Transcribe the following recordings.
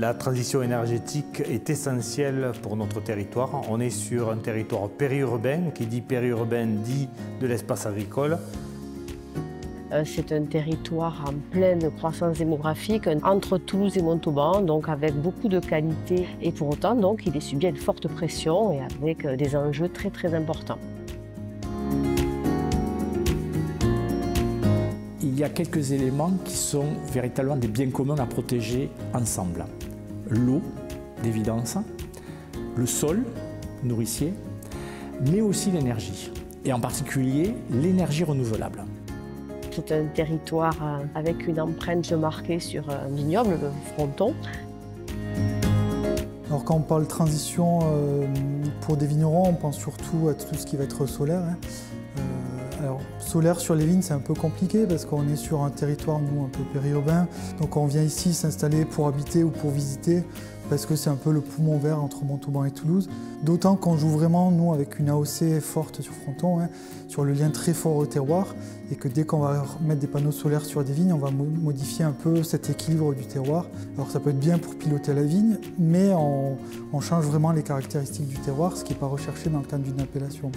La transition énergétique est essentielle pour notre territoire. On est sur un territoire périurbain. Qui dit périurbain dit de l'espace agricole. C'est un territoire en pleine croissance démographique entre Toulouse et Montauban, donc avec beaucoup de qualité. Et pour autant, donc, il est subi à une forte pression et avec des enjeux très importants. Il y a quelques éléments qui sont véritablement des biens communs à protéger ensemble. L'eau, d'évidence, le sol nourricier, mais aussi l'énergie, et en particulier l'énergie renouvelable. C'est un territoire avec une empreinte marquée sur un vignoble, le Fronton. Alors quand on parle transition pour des vignerons, on pense surtout à tout ce qui va être solaire. Alors solaire sur les vignes, c'est un peu compliqué parce qu'on est sur un territoire, nous, un peu périurbain. Donc on vient ici s'installer pour habiter ou pour visiter parce que c'est un peu le poumon vert entre Montauban et Toulouse. D'autant qu'on joue vraiment, nous, avec une AOC forte sur Fronton, sur le lien très fort au terroir, et que dès qu'on va mettre des panneaux solaires sur des vignes, on va modifier un peu cet équilibre du terroir. Alors ça peut être bien pour piloter la vigne, mais on change vraiment les caractéristiques du terroir, ce qui n'est pas recherché dans le cadre d'une appellation.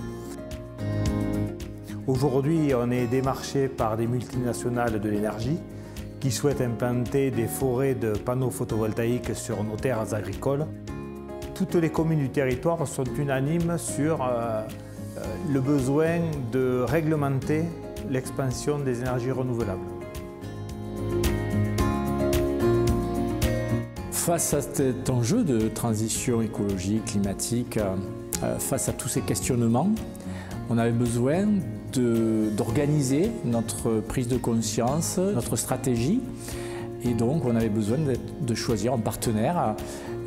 Aujourd'hui, on est démarché par des multinationales de l'énergie qui souhaitent implanter des forêts de panneaux photovoltaïques sur nos terres agricoles. Toutes les communes du territoire sont unanimes sur le besoin de réglementer l'expansion des énergies renouvelables. Face à cet enjeu de transition écologique, climatique, face à tous ces questionnements, on avait besoin d'organiser notre prise de conscience, notre stratégie. Et donc, on avait besoin de choisir un partenaire.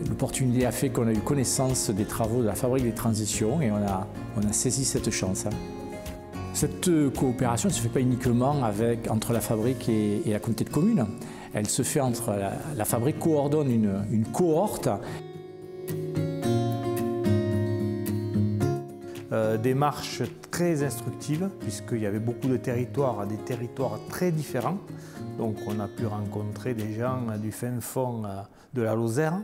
L'opportunité a fait qu'on a eu connaissance des travaux de la Fabrique des Transitions et on a saisi cette chance. Cette coopération ne se fait pas uniquement entre la Fabrique et la communauté de communes. Elle se fait entre la Fabrique coordonne une cohorte. Démarche très instructive puisqu'il y avait beaucoup de territoires, des territoires très différents. Donc on a pu rencontrer des gens du fin fond de la Lozère.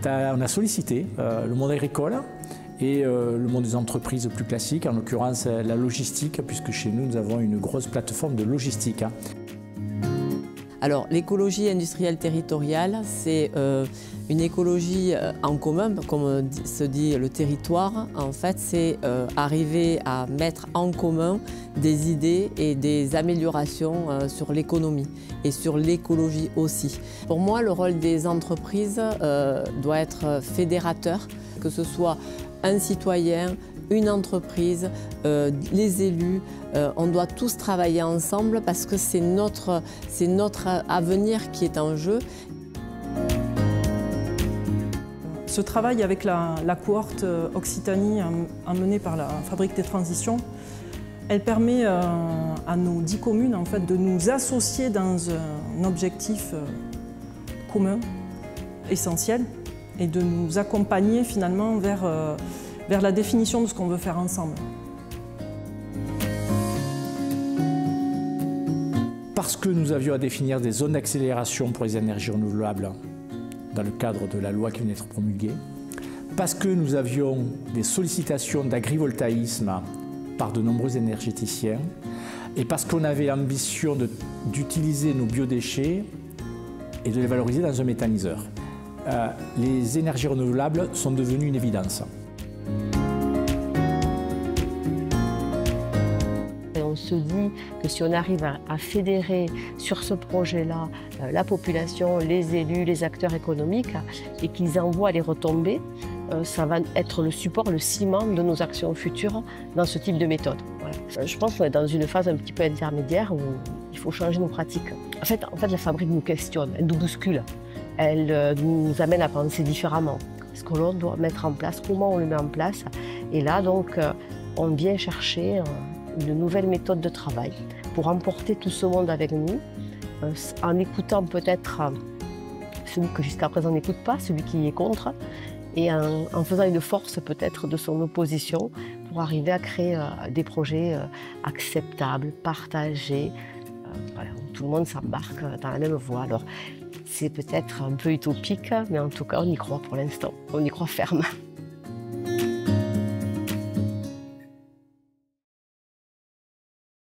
On a sollicité le monde agricole et le monde des entreprises plus classiques, en l'occurrence la logistique, puisque chez nous, nous avons une grosse plateforme de logistique. Alors, l'écologie industrielle territoriale, c'est une écologie en commun, comme se dit le territoire. En fait, c'est arriver à mettre en commun des idées et des améliorations sur l'économie et sur l'écologie aussi. Pour moi, le rôle des entreprises doit être fédérateur, que ce soit un citoyen, une entreprise, les élus, on doit tous travailler ensemble parce que c'est notre avenir qui est en jeu. Ce travail avec la cohorte Occitanie emmenée par la Fabrique des Transitions, elle permet à nos 10 communes en fait, de nous associer dans un objectif commun, essentiel, et de nous accompagner finalement vers la définition de ce qu'on veut faire ensemble. Parce que nous avions à définir des zones d'accélération pour les énergies renouvelables dans le cadre de la loi qui venait d'être promulguée, parce que nous avions des sollicitations d'agrivoltaïsme par de nombreux énergéticiens, et parce qu'on avait l'ambition d'utiliser nos biodéchets et de les valoriser dans un méthaniseur. Les énergies renouvelables sont devenues une évidence. On se dit que si on arrive à fédérer sur ce projet-là la population, les élus, les acteurs économiques et qu'ils envoient les retombées, ça va être le support, le ciment de nos actions futures dans ce type de méthode. Voilà. Je pense qu'on est dans une phase un petit peu intermédiaire où il faut changer nos pratiques. En fait, la Fabrique nous questionne, elle nous bouscule, elle nous amène à penser différemment. Ce que l'on doit mettre en place, comment on le met en place. Et là, donc, on vient chercher une nouvelle méthode de travail pour emporter tout ce monde avec nous, en écoutant peut-être celui que jusqu'à présent n'écoute pas, celui qui est contre, et en faisant une force peut-être de son opposition pour arriver à créer des projets acceptables, partagés, voilà, où tout le monde s'embarque dans la même voie. Alors, c'est peut-être un peu utopique, mais en tout cas, on y croit pour l'instant. On y croit ferme.